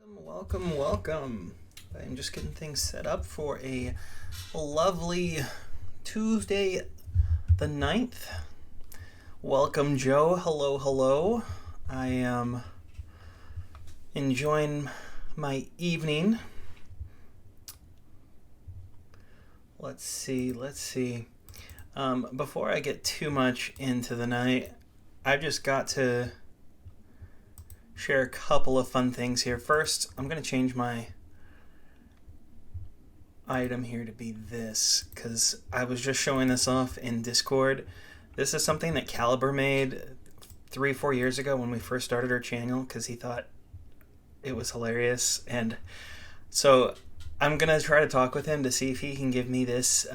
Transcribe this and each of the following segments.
Welcome. I'm just getting things set up for a lovely Tuesday the 9th. Welcome, Joe. Hello. I am enjoying my evening. Let's see. Before I get too much into the night, I've just got to share a couple of fun things here. First, I'm going to change my item here to be this, because I was just showing this off in Discord. This is something that Caliber made 3-4 years ago when we first started our channel, because he thought it was hilarious. And so I'm going to try to talk with him to see if he can give me this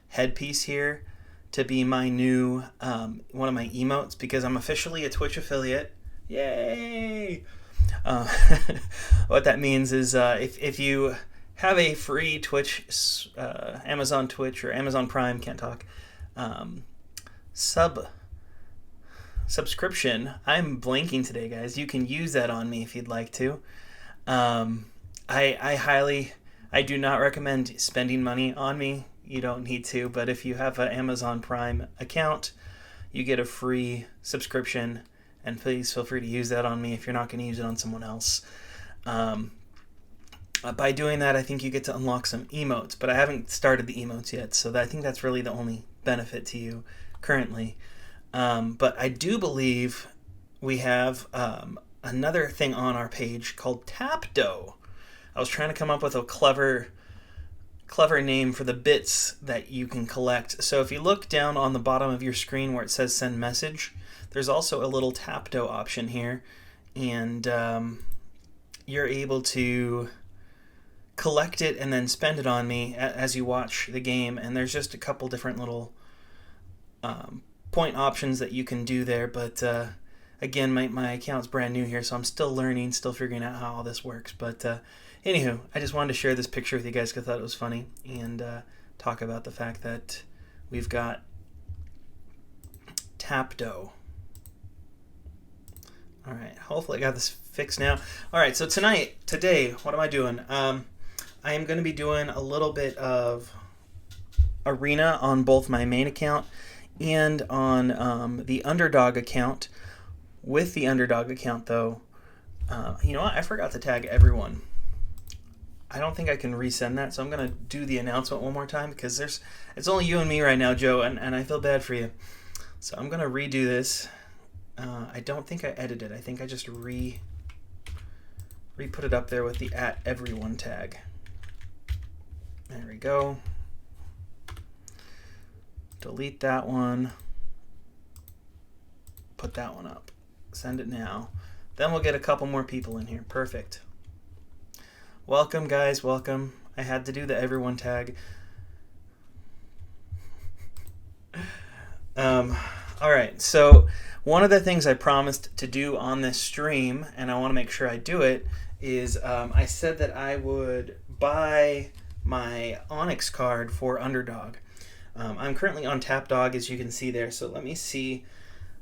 headpiece here to be my new one of my emotes, because I'm officially a Twitch affiliate. Yay! What that means is if you have a free Twitch, Amazon Twitch or Amazon Prime, can't talk, subscription, I'm blanking today, guys. You can use that on me if you'd like to. I do not recommend spending money on me. You don't need to, but if you have an Amazon Prime account, you get a free subscription. And please feel free to use that on me if you're not going to use it on someone else. By doing that, I think you get to unlock some emotes, but I haven't started the emotes yet, so I think that's really the only benefit to you currently. But I do believe we have another thing on our page called Tapdawg. I was trying to come up with a clever name for the bits that you can collect. So if you look down on the bottom of your screen where it says send message, there's also a little Tapdawg option here, and you're able to collect it and then spend it on me as you watch the game. And there's just a couple different little point options that you can do there. But again, my account's brand new here, so I'm still learning, still figuring out how all this works. But anywho, I just wanted to share this picture with you guys because I thought it was funny, and talk about the fact that we've got Tapdawg. All right, hopefully I got this fixed now. All right, so today, what am I doing? I am going to be doing a little bit of arena on both my main account and on the UndrDawg account. With the UndrDawg account, though, you know what? I forgot to tag everyone. I don't think I can resend that, so I'm going to do the announcement one more time, because it's only you and me right now, Joe, and I feel bad for you. So I'm going to redo this. I don't think I edited. I think I just re-put it up there with the @everyone tag. There we go. Delete that one. Put that one up. Send it now. Then we'll get a couple more people in here. Perfect. Welcome, guys. Welcome. I had to do the everyone tag. All right, so one of the things I promised to do on this stream, and I want to make sure I do it, is I said that I would buy my Onyx card for UndrDawg. I'm currently on Tapdawg, as you can see there, so let me see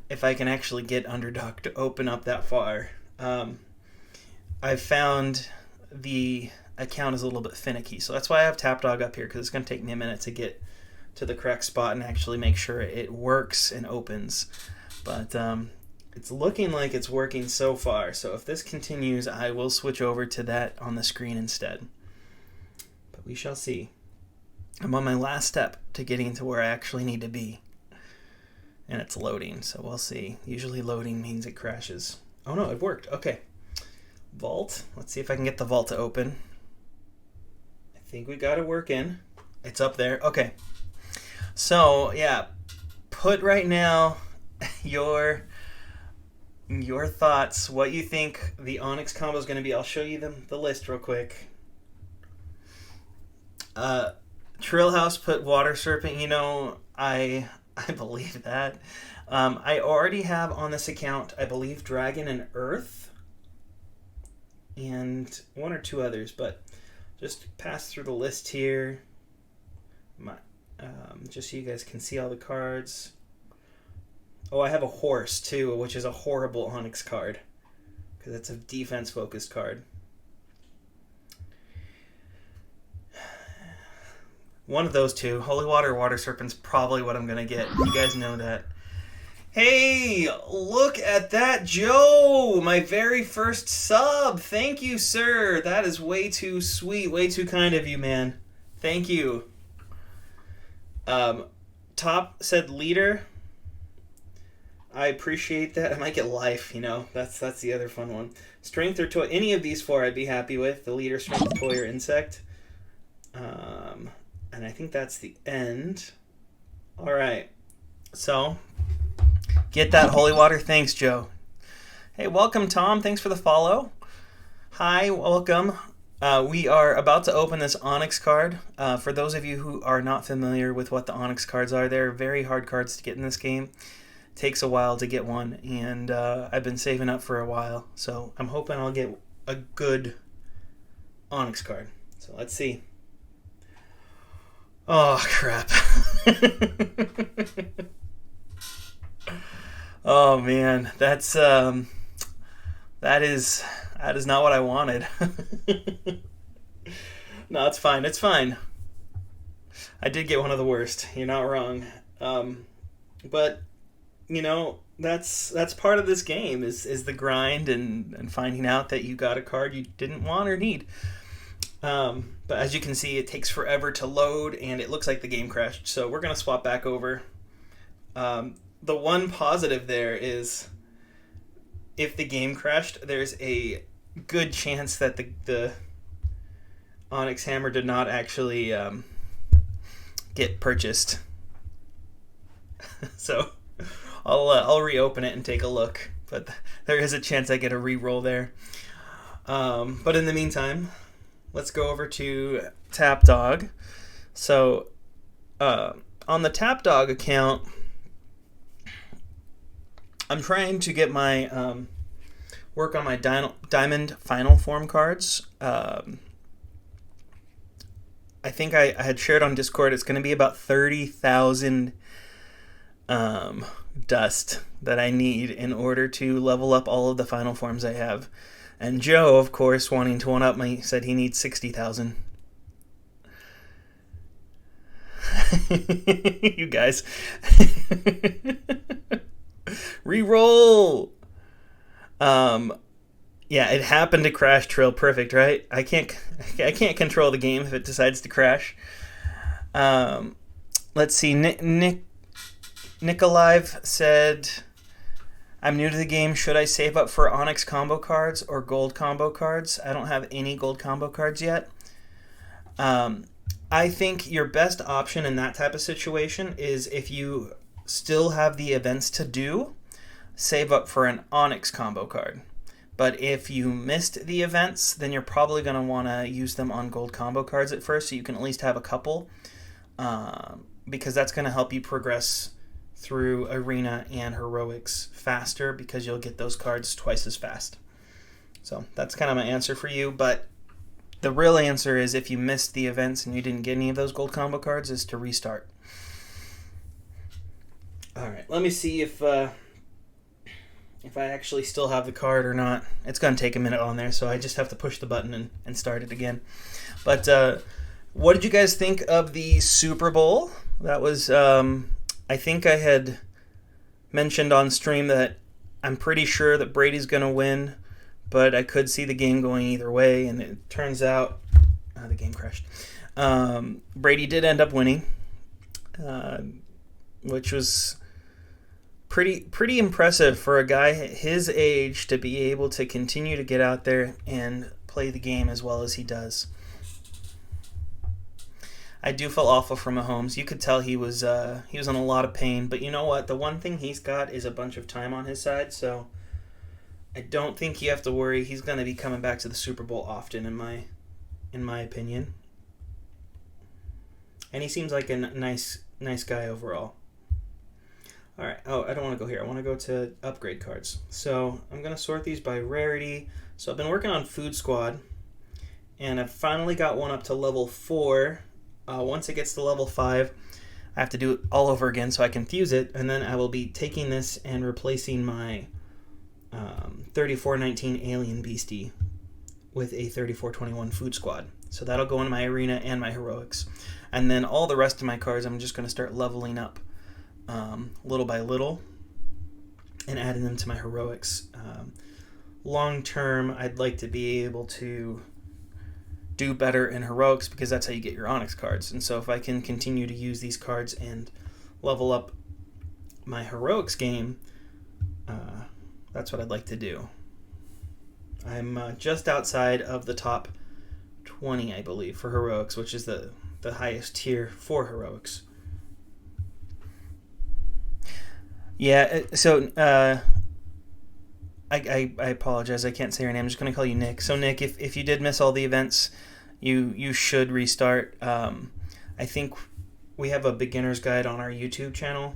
if I can actually get UndrDawg to open up that far. I've found the account is a little bit finicky, so that's why I have Tapdawg up here, because it's going to take me a minute to get to the correct spot and actually make sure it works and opens. But it's looking like it's working so far, so if this continues, I will switch over to that on the screen instead. But we shall see. I'm on my last step to getting to where I actually need to be, and it's loading, so we'll see. Usually loading means it crashes. Oh no, it worked. Okay. Vault. Let's see if I can get the vault to open. I think we got it working. It's up there. Okay. So, yeah, put right now your thoughts, what you think the Onyx combo is going to be. I'll show you the list real quick. Trillhouse put Water Serpent. You know, I believe that. I already have on this account, I believe, Dragon and Earth, and one or two others, but just pass through the list here. Just so you guys can see all the cards. Oh, I have a horse too, which is a horrible Onyx card, because it's a defense focused card. One of those two. Holy Water or Water Serpent's probably what I'm going to get. You guys know that. Hey, look at that, Joe! My very first sub. Thank you, sir. That is way too sweet. Way too kind of you, man. Thank you. Top said leader. I appreciate that. I might get life, you know. That's the other fun one. Strength or toy. Any of these four I'd be happy with. The leader, strength, toy, or insect. And I think that's the end. All right. So, get that holy water. Thanks, Joe. Hey, welcome, Tom. Thanks for the follow. Hi, welcome. We are about to open this Onyx card. For those of you who are not familiar with what the Onyx cards are, they're very hard cards to get in this game. Takes a while to get one, and I've been saving up for a while, so I'm hoping I'll get a good Onyx card. So let's see. Oh, crap. Oh, man. That is not what I wanted. No, it's fine. It's fine. I did get one of the worst. You're not wrong. But you know, that's part of this game is the grind and finding out that you got a card you didn't want or need. But as you can see, it takes forever to load, and it looks like the game crashed. So we're going to swap back over. The one positive there is if the game crashed, there's a good chance that the Onyx Hammer did not actually get purchased. So I'll reopen it and take a look, but there is a chance I get a re-roll there. But in the meantime, let's go over to Tapdawg. So on the Tapdawg account, I'm trying to get my work on my Diamond Final Form cards. I think I had shared on Discord it's going to be about 30,000 dust that I need in order to level up all of the final forms I have. And Joe, of course, wanting to one-up me, said he needs 60,000. You guys. Reroll! Yeah, it happened to crash Trill. Perfect, right? I can't control the game if it decides to crash. Let's see. Nikolive said, I'm new to the game. Should I save up for Onyx combo cards or gold combo cards? I don't have any gold combo cards yet. I think your best option in that type of situation is if you still have the events to do, save up for an Onyx combo card. But if you missed the events, then you're probably going to want to use them on gold combo cards at first, so you can at least have a couple, because that's going to help you progress through Arena and Heroics faster, because you'll get those cards twice as fast. So that's kind of my answer for you, but the real answer is if you missed the events and you didn't get any of those gold combo cards, is to restart. Alright, let me see if I actually still have the card or not. It's going to take a minute on there, so I just have to push the button and start it again. But what did you guys think of the Super Bowl? That was, I think I had mentioned on stream that I'm pretty sure that Brady's going to win, but I could see the game going either way, and it turns out the game crashed. Brady did end up winning, which was pretty impressive for a guy his age to be able to continue to get out there and play the game as well as he does. I do feel awful for Mahomes. You could tell he was in a lot of pain, but you know what? The one thing he's got is a bunch of time on his side, so I don't think you have to worry. He's going to be coming back to the Super Bowl often, in my opinion. And he seems like a nice guy overall. All right. Oh, I don't want to go here. I want to go to upgrade cards. So I'm going to sort these by rarity. So I've been working on Food Squad, and I've finally got one up to level 4. Once it gets to level 5, I have to do it all over again so I can fuse it, and then I will be taking this and replacing my 3419 Alien Beastie with a 3421 Food Squad. So that'll go into my arena and my heroics. And then all the rest of my cards I'm just going to start leveling up little by little and adding them to my heroics. Long term, I'd like to be able to do better in heroics because that's how you get your Onyx cards. And so if I can continue to use these cards and level up my heroics game, that's what I'd like to do. I'm just outside of the top 20, I believe, for heroics, which is the highest tier for heroics. Yeah, so I apologize. I can't say your name. I'm just going to call you Nick. So Nick, if you did miss all the events, you should restart. I think we have a beginner's guide on our YouTube channel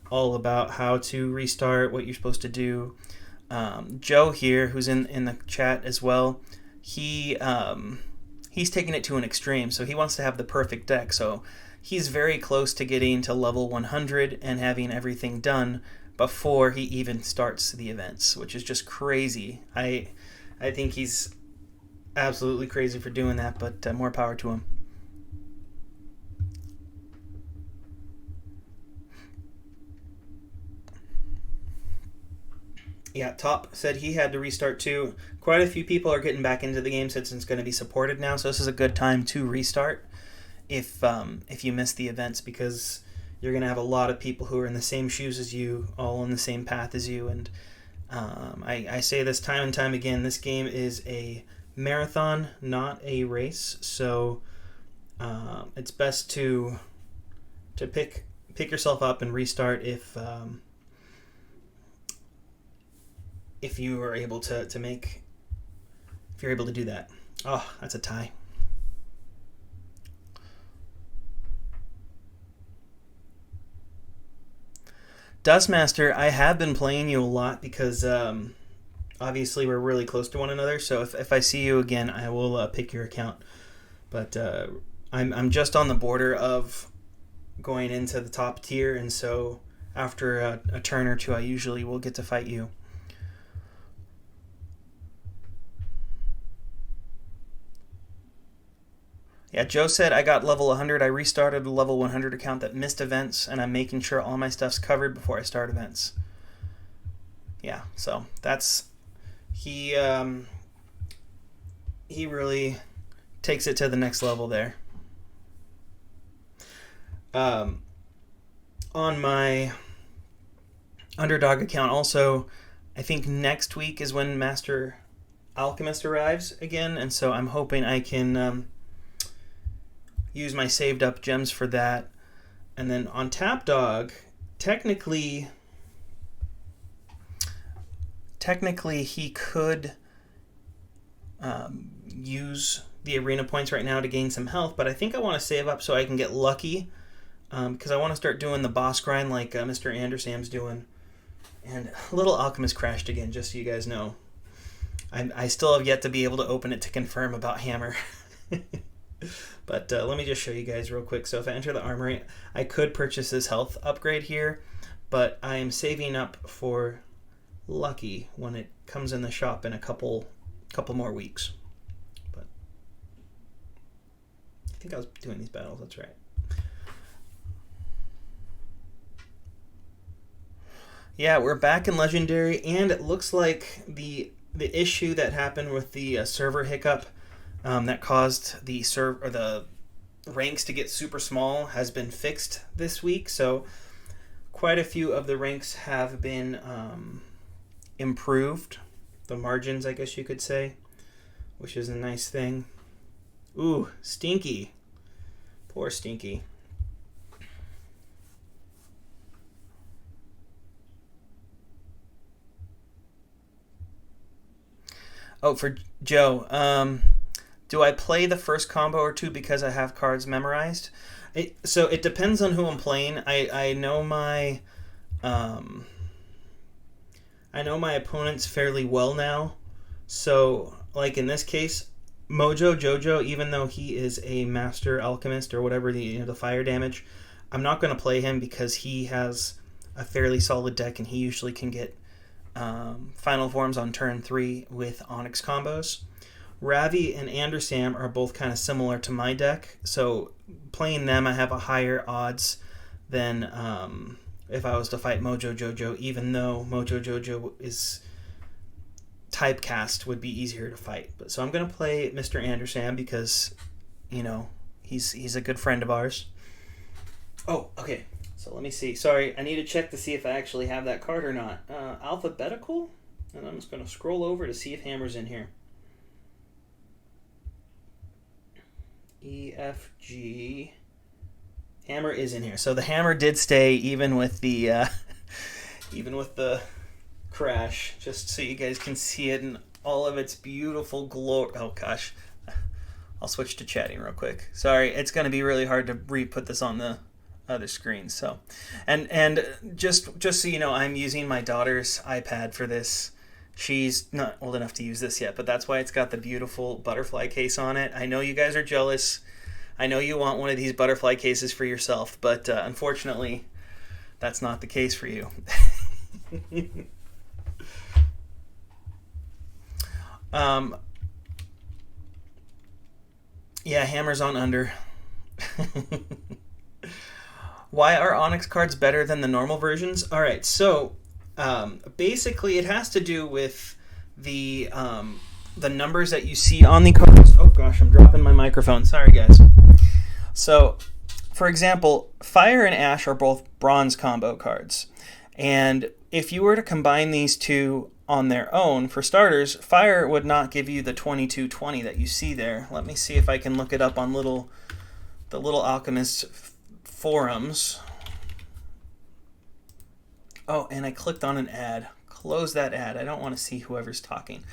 all about how to restart, what you're supposed to do. Joe here, who's in the chat as well, he's taking it to an extreme. So he wants to have the perfect deck. So he's very close to getting to level 100 and having everything done before he even starts the events, which is just crazy. I think he's absolutely crazy for doing that, but more power to him. Yeah, Top said he had to restart too. Quite a few people are getting back into the game since it's going to be supported now, so this is a good time to restart if you miss the events, because you're going to have a lot of people who are in the same shoes as you, all on the same path as you. And I say this time and time again, this game is a marathon, not a race, so it's best to pick yourself up and restart if you are able to make, if you're able to do that. Oh, that's a tie. Dustmaster, I have been playing you a lot because obviously we're really close to one another, so if I see you again, I will pick your account. But I'm just on the border of going into the top tier, and so after a turn or two, I usually will get to fight you. Yeah, Joe said I got level 100. I restarted a level 100 account that missed events, and I'm making sure all my stuff's covered before I start events. Yeah, so that's he really takes it to the next level there. On my UndrDawg account also, I think next week is when Master Alchemist arrives again, and so I'm hoping I can use my saved up gems for that. And then on Tapdawg, technically he could use the arena points right now to gain some health, but I think I want to save up so I can get lucky, because I want to start doing the boss grind like Mr. Andersam's doing. And little Alchemist crashed again, just so you guys know. I still have yet to be able to open it to confirm about Hammer. But let me just show you guys real quick. So if I enter the armory, I could purchase this health upgrade here, but I am saving up for lucky when it comes in the shop in a couple more weeks. But I think I was doing these battles, that's right. Yeah, we're back in Legendary, and it looks like the issue that happened with the server hiccup that caused the ranks to get super small has been fixed this week. So quite a few of the ranks have been improved. The margins, I guess you could say, which is a nice thing. Ooh, Stinky. Poor Stinky. Oh, for Joe, do I play the first combo or two because I have cards memorized? So it depends on who I'm playing. I know my opponents fairly well now. So like in this case, Mojo Jojo, even though he is a master alchemist or whatever, the fire damage, I'm not going to play him because he has a fairly solid deck and he usually can get final forms on turn 3 with Onyx combos. Ravi and Andersam are both kind of similar to my deck, so playing them I have a higher odds than if I was to fight Mojo Jojo, even though Mojo Jojo is typecast would be easier to fight. But so I'm going to play Mr. Andersam because, you know, he's a good friend of ours. Oh, okay. So let me see. Sorry, I need to check to see if I actually have that card or not. Alphabetical? And I'm just going to scroll over to see if Hammer's in here. E, F, G. Hammer is in here. So the hammer did stay even with the crash, just so you guys can see it in all of its beautiful glory. Oh gosh. I'll switch to chatting real quick. Sorry, it's going to be really hard to re-put this on the other screen. So, and just so you know, I'm using my daughter's iPad for this. She's not old enough to use this yet, but that's why it's got the beautiful butterfly case on it. I know you guys are jealous. I know you want one of these butterfly cases for yourself, but unfortunately, that's not the case for you. Yeah, Hammer's on under. Why are Onyx cards better than the normal versions? All right, so basically it has to do with the numbers that you see on the cards. Oh gosh, I'm dropping my microphone. Sorry, guys. So, for example, Fire and Ash are both bronze combo cards. And if you were to combine these two on their own, for starters, Fire would not give you the 2220 that you see there. Let me see if I can look it up on the little Alchemist forums. Oh, and I clicked on an ad. Close that ad. I don't want to see whoever's talking.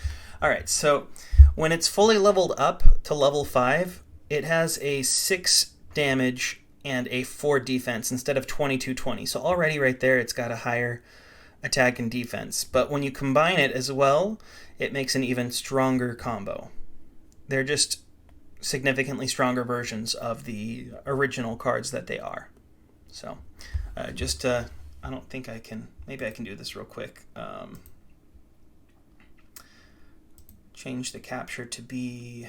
All right, so when it's fully leveled up to level 5, it has a 6 damage and a 4 defense instead of 2220. So already right there, it's got a higher attack and defense. But when you combine it as well, it makes an even stronger combo. They're just significantly stronger versions of the original cards that they are. So I don't think I can, maybe I can do this real quick. Change the capture to be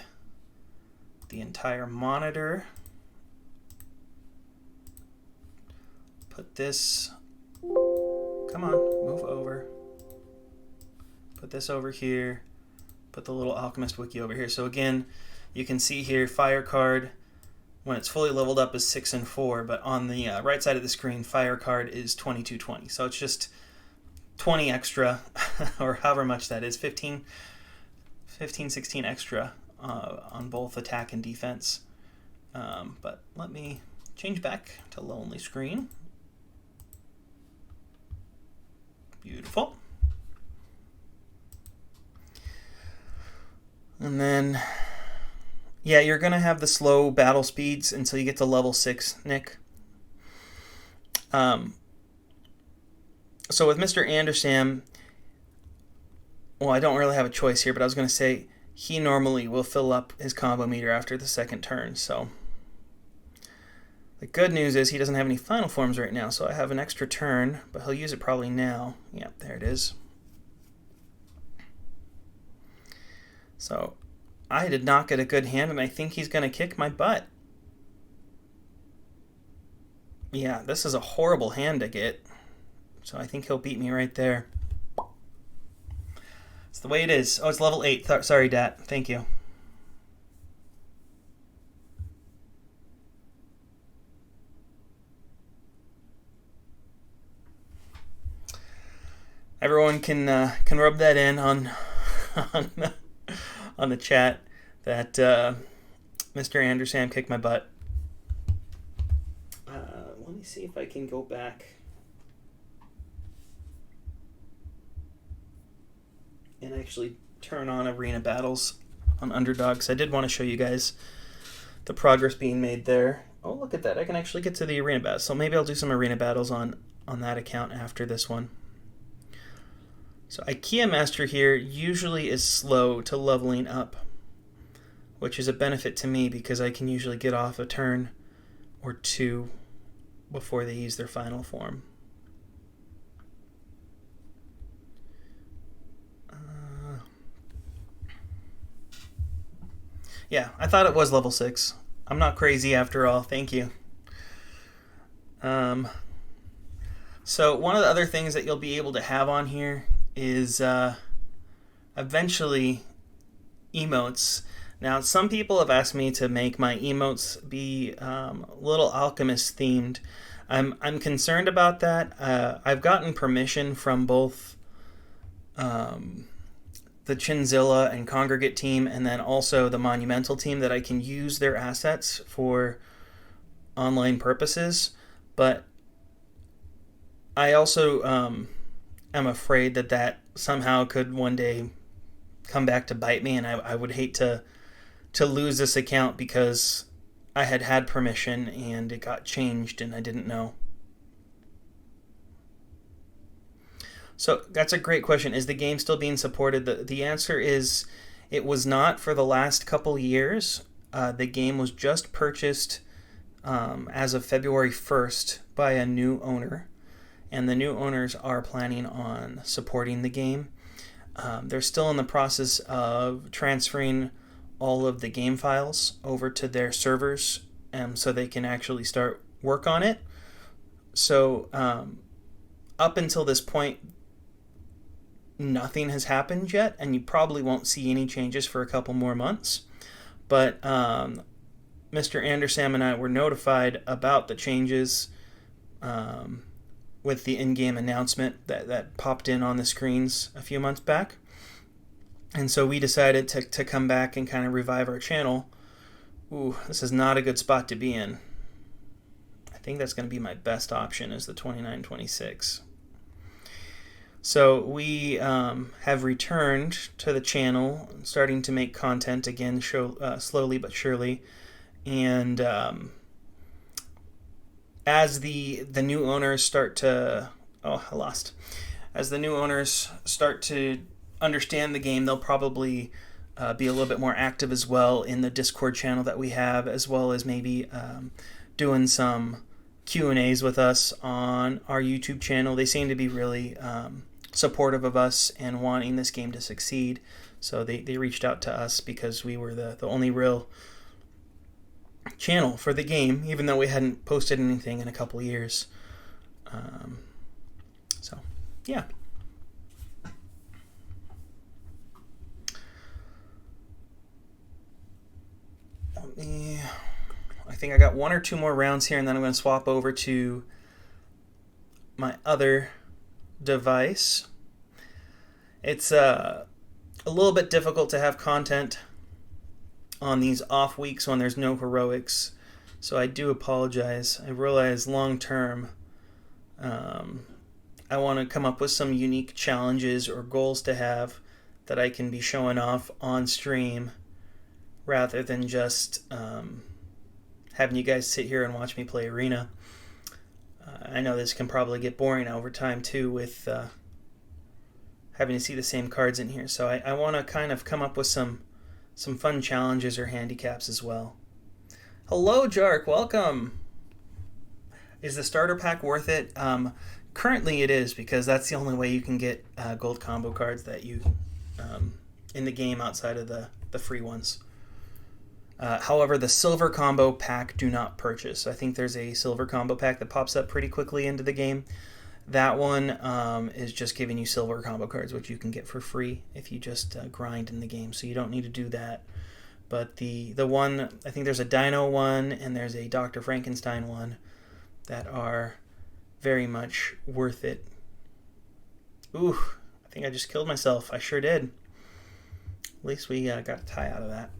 the entire monitor. Put this, come on, move over. Put this over here. Put the little Alchemist wiki over here. So again, you can see here, Fire card, when it's fully leveled up, is 6 and 4, but on the right side of the screen, Fire card is 2220. So it's just 20 extra, or however much that is, 15, 16 extra on both attack and defense. But let me change back to lonely screen. Beautiful. And then, yeah, you're going to have the slow battle speeds until you get to level 6, Nick. So with Mr. Andersam, well, I don't really have a choice here, but I was going to say he normally will fill up his combo meter after the second turn. So the good news is he doesn't have any final forms right now, so I have an extra turn, but he'll use it probably now. Yeah, there it is. So I did not get a good hand, and I think he's going to kick my butt. Yeah, this is a horrible hand to get, so I think he'll beat me right there. It's the way it is. Oh, it's level 8. Sorry, Dat. Thank you. Everyone can rub that in on the chat that Mr. Andersam kicked my butt. Let me see if I can go back and actually turn on arena battles on UndrDawg, because I did want to show you guys the progress being made there. Oh, look at that. I can actually get to the arena battles. So maybe I'll do some arena battles on that account after this one. So IKEA Master here usually is slow to leveling up, which is a benefit to me because I can usually get off a turn or two before they use their final form. Yeah, I thought it was level 6. I'm not crazy after all. Thank you. So one of the other things that you'll be able to have on here is eventually emotes. Now, some people have asked me to make my emotes be little Alchemist themed. I'm concerned about that. I've gotten permission from both the Chinzilla and Congregate team, and then also the Monumental team, that I can use their assets for online purposes. But I also am afraid that somehow could one day come back to bite me, and I would hate to lose this account because I had permission and it got changed and I didn't know. So that's a great question. Is the game still being supported? The answer is it was not for the last couple years. The game was just purchased as of February 1st by a new owner, and the new owners are planning on supporting the game. They're still in the process of transferring all of the game files over to their servers so they can actually start work on it. So up until this point, nothing has happened yet, and you probably won't see any changes for a couple more months. But Mr. Andersam and I were notified about the changes with the in-game announcement that popped in on the screens a few months back. And so we decided to come back and kind of revive our channel. Ooh, this is not a good spot to be in. I think that's going to be my best option, is the 2926. So we have returned to the channel, starting to make content again, slowly but surely. And as the new owners start to... Oh, I lost. As the new owners start to understand the game, they'll probably be a little bit more active as well in the Discord channel that we have, as well as maybe doing some Q&As with us on our YouTube channel. They seem to be really supportive of us and wanting this game to succeed. So they reached out to us because we were the only real channel for the game, even though we hadn't posted anything in a couple years. So, yeah. I think I got one or two more rounds here, and then I'm going to swap over to my other device. It's a little bit difficult to have content on these off weeks when there's no heroics, so I do apologize. I realize long term I want to come up with some unique challenges or goals to have that I can be showing off on stream, rather than just having you guys sit here and watch me play Arena. I know this can probably get boring over time too, with having to see the same cards in here. So I want to kind of come up with some fun challenges or handicaps as well. Hello, Jark. Welcome. Is the starter pack worth it? Currently it is, because that's the only way you can get gold combo cards that you in the game outside of the free ones. However, the silver combo pack do not purchase. I think there's a silver combo pack that pops up pretty quickly into the game. That one is just giving you silver combo cards, which you can get for free if you just grind in the game. So you don't need to do that. But the one, I think there's a Dino one and there's a Dr. Frankenstein one that are very much worth it. Ooh, I think I just killed myself. I sure did. At least we got a tie out of that.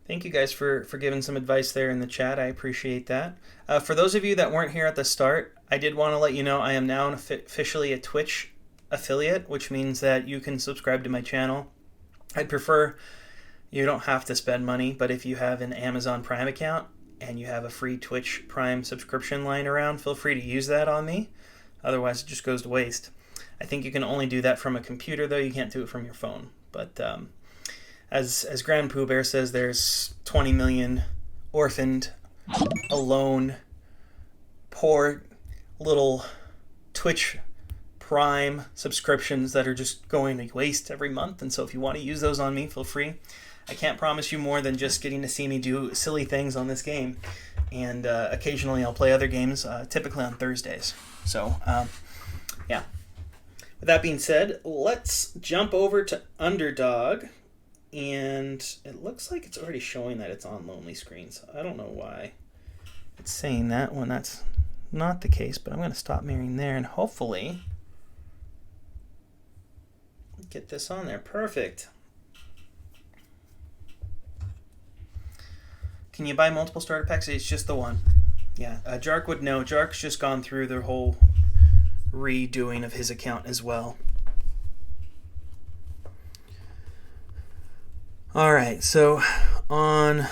Thank you guys for giving some advice there in the chat. I appreciate that. For those of you that weren't here at the start, I did want to let you know I am now officially a Twitch affiliate, which means that you can subscribe to my channel. I'd prefer you don't have to spend money, but if you have an Amazon Prime account and you have a free Twitch Prime subscription lying around, feel free to use that on me. Otherwise, it just goes to waste. I think you can only do that from a computer, though. You can't do it from your phone. But as Grand Pooh Bear says, there's 20 million orphaned, alone, poor little Twitch Prime subscriptions that are just going to waste every month. And so if you want to use those on me, feel free. I can't promise you more than just getting to see me do silly things on this game. And occasionally I'll play other games, typically on Thursdays. So, yeah. With that being said, let's jump over to UndrDawg. And it looks like it's already showing that it's on lonely screens. I don't know why it's saying that when that's not the case, but I'm going to stop mirroring there and hopefully get this on there. Perfect. Can you buy multiple starter packs? It's just the one. Yeah, Jark would know. Jark's just gone through their whole redoing of his account as well. Alright, so on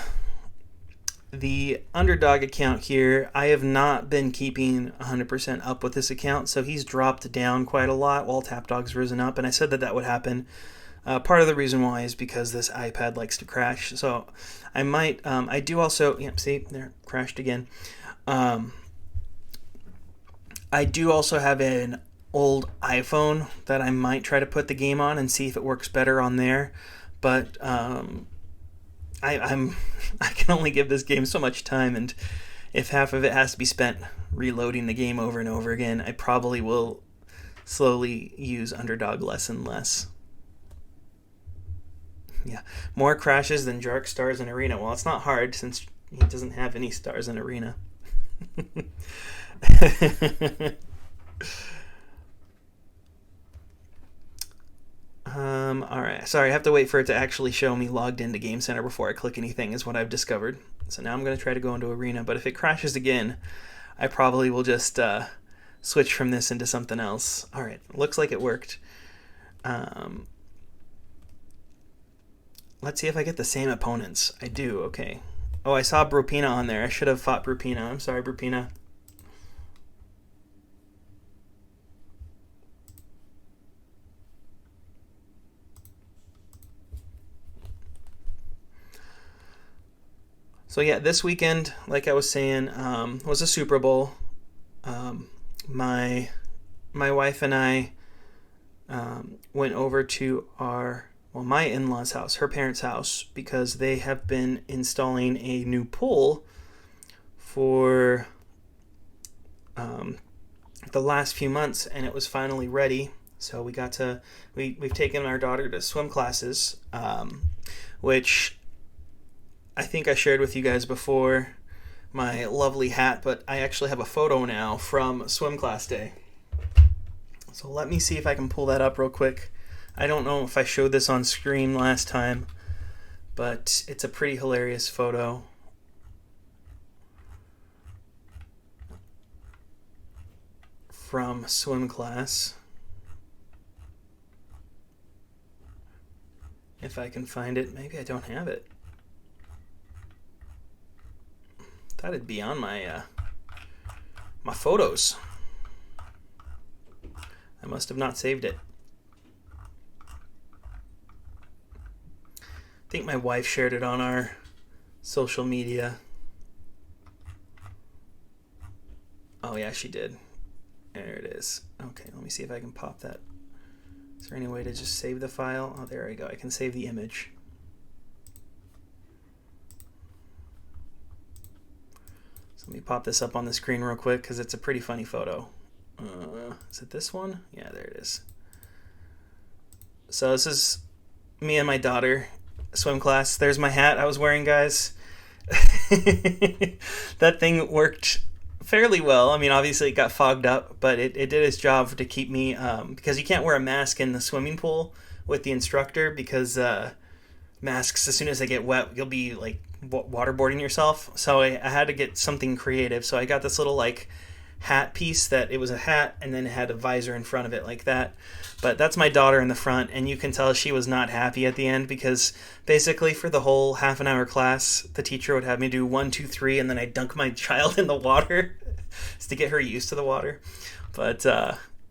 the UndrDawg account here, I have not been keeping 100% up with this account, so he's dropped down quite a lot while Tapdawg's risen up, and I said that that would happen. Part of the reason why is because this iPad likes to crash, so I might, I do also, yep, see, there, crashed again. I do also have an old iPhone that I might try to put the game on and see if it works better on there, but I can only give this game so much time, and if half of it has to be spent reloading the game over and over again, I probably will slowly use UndrDawg less and less. Yeah, more crashes than Jark stars in Arena. Well, it's not hard since he doesn't have any stars in Arena. Alright, sorry, I have to wait for it to actually show me logged into Game Center before I click anything is what I've discovered. So now I'm going to try to go into Arena, but if it crashes again, I probably will just switch from this into something else. Alright, looks like it worked. Let's see if I get the same opponents. I do, okay. Oh, I saw Brupina on there. I should have fought Brupina. I'm sorry, Brupina. So yeah, this weekend, like I was saying, was a Super Bowl. My wife and I went over to my in-laws' house, her parents' house, because they have been installing a new pool for the last few months, and it was finally ready. So we got to we've taken our daughter to swim classes, which I think I shared with you guys before, my lovely hat, but I actually have a photo now from swim class day. So let me see if I can pull that up real quick. I don't know if I showed this on screen last time, but it's a pretty hilarious photo. From swim class. If I can find it. Maybe I don't have it. Thought it'd be on my my photos. I must have not saved it. I think my wife shared it on our social media. Oh yeah, she did. There it is. Okay, let me see if I can pop that. Is there any way to just save the file? Oh, there we go. I can save the image. So let me pop this up on the screen real quick because it's a pretty funny photo. Is it this one? Yeah, there it is. So this is me and my daughter, swim class. There's my hat I was wearing, guys. That thing worked fairly well. I mean, obviously it got fogged up, but it did its job to keep me, because you can't wear a mask in the swimming pool with the instructor because masks, as soon as they get wet, you'll be like waterboarding yourself. So I had to get something creative. So I got this little like hat piece that it was a hat and then it had a visor in front of it like that. But that's my daughter in the front, and you can tell she was not happy at the end because basically for the whole half an hour class, the teacher would have me do 1, 2, 3, and then I'd dunk my child in the water just to get her used to the water. But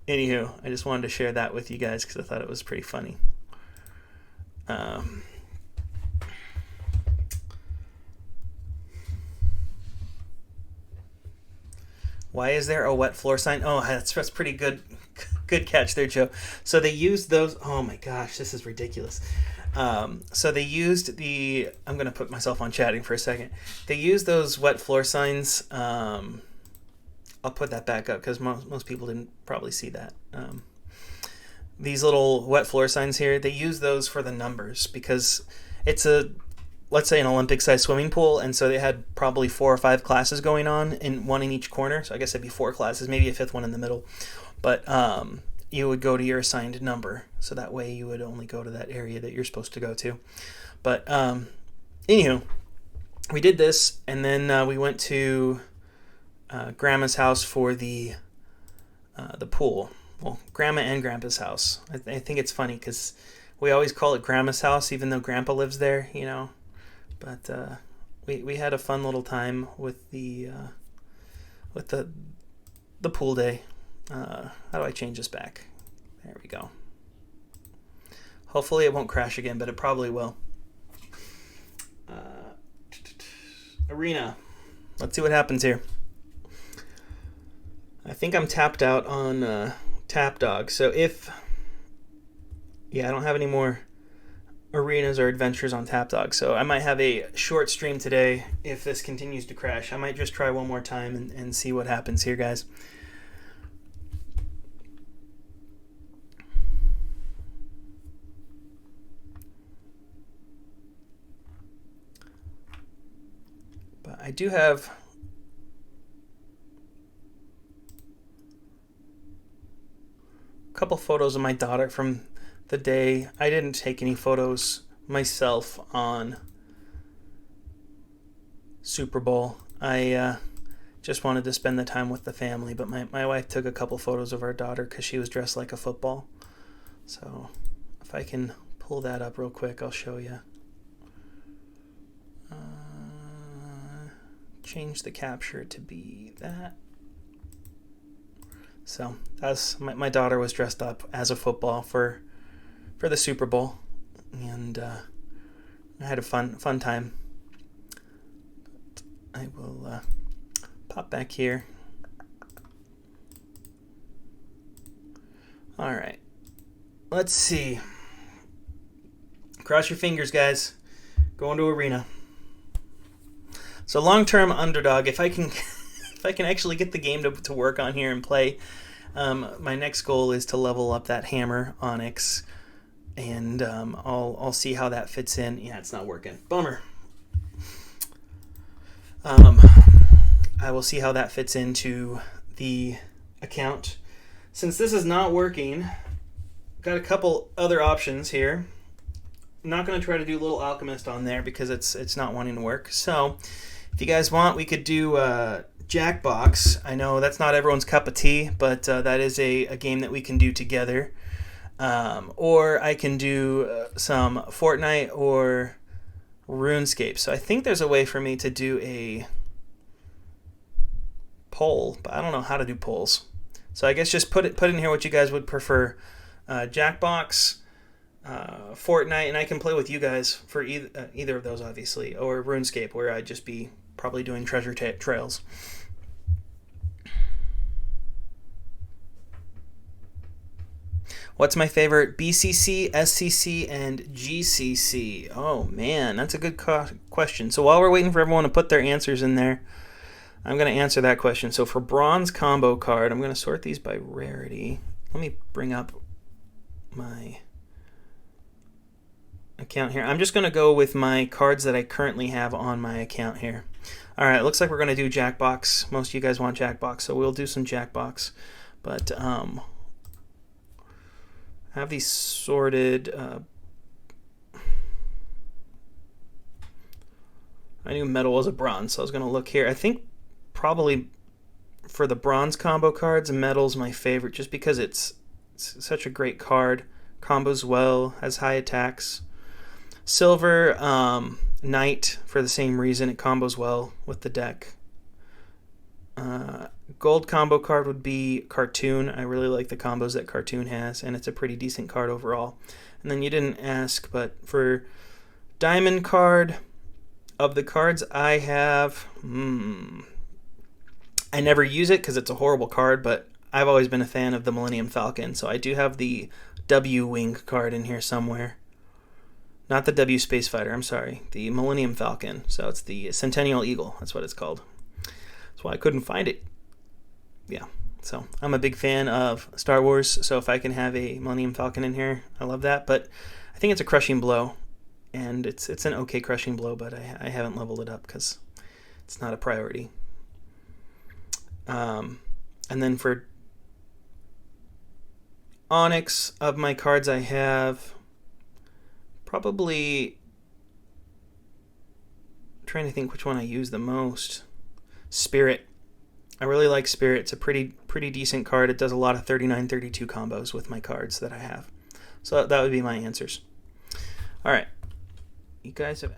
anywho, I just wanted to share that with you guys because I thought it was pretty funny. Why is there a wet floor sign? Oh, that's pretty good. Good catch there, Joe. So they used those. Oh my gosh, this is ridiculous. So they used the. I'm going to put myself on chatting for a second. They used those wet floor signs. I'll put that back up because most people didn't probably see that. These little wet floor signs here, they use those for the numbers because it's let's say an Olympic-sized swimming pool, and so they had probably 4 or 5 classes going on, one in each corner. So I guess it'd be 4 classes, maybe a 5th one in the middle. But you would go to your assigned number, so that way you would only go to that area that you're supposed to go to. But anywho, we did this, and then we went to Grandma's house for the pool. Well, Grandma and Grandpa's house. I think it's funny because we always call it Grandma's house, even though Grandpa lives there, you know. But we had a fun little time with the pool day. How do I change this back? There we go. Hopefully it won't crash again, but it probably will. Arena. Let's see what happens here. I think I'm tapped out on Tapdawg. So I don't have any more arenas or adventures on Tapdawg. So I might have a short stream today if this continues to crash. I might just try one more time and see what happens here, guys. But I do have couple photos of my daughter from the day. I didn't take any photos myself on Super Bowl. I just wanted to spend the time with the family, but my wife took a couple photos of our daughter because she was dressed like a football. So if I can pull that up real quick, I'll show you. Change the capture to be that. So that's my daughter was dressed up as a football for the Super Bowl, and I had a fun time. I will pop back here. All right, let's see. Cross your fingers, guys. Going to arena. So long-term UndrDawg, if I can actually get the game to work on here and play, my next goal is to level up that hammer Onyx, and I'll see how that fits in. Yeah, it's not working. Bummer. I will see how that fits into the account. Since this is not working, got a couple other options here. I'm not going to try to do little Alchemist on there because it's not wanting to work. So if you guys want, we could do Jackbox. I know that's not everyone's cup of tea, but that is a game that we can do together. Or I can do some Fortnite or RuneScape. So I think there's a way for me to do a poll, but I don't know how to do polls. So I guess just put in here what you guys would prefer. Jackbox, Fortnite, and I can play with you guys for either of those, obviously, or RuneScape, where I'd just be probably doing treasure trails. What's my favorite? BCC, SCC, and GCC. Oh man, that's a good question. So while we're waiting for everyone to put their answers in there, I'm going to answer that question. So for bronze combo card, I'm going to sort these by rarity. Let me bring up my account here. I'm just going to go with my cards that I currently have on my account here. All right, looks like we're going to do Jackbox. Most of you guys want Jackbox, so we'll do some Jackbox. But I have these sorted. I knew metal was a bronze, so I was going to look here. I think probably for the bronze combo cards, metal's my favorite, just because it's such a great card. Combos well, has high attacks. Silver, Knight, for the same reason, it combos well with the deck. Gold combo card would be Cartoon. I really like the combos that Cartoon has, and it's a pretty decent card overall. And then you didn't ask, but for Diamond card, of the cards I have, I never use it because it's a horrible card, but I've always been a fan of the Millennium Falcon, so I do have the W-Wing card in here somewhere. Not the W Space Fighter, I'm sorry. The Millennium Falcon. So it's the Centennial Eagle. That's what it's called. That's why I couldn't find it. Yeah. So I'm a big fan of Star Wars, so if I can have a Millennium Falcon in here, I love that. But I think it's a crushing blow, and it's an okay crushing blow, but I haven't leveled it up because it's not a priority. And then for Onyx, of my cards I have... Probably trying to think which one I use the most. Spirit. I really like Spirit. It's a pretty decent card. It does a lot of 39-32 combos with my cards that I have. So that would be my answers. All right. You guys have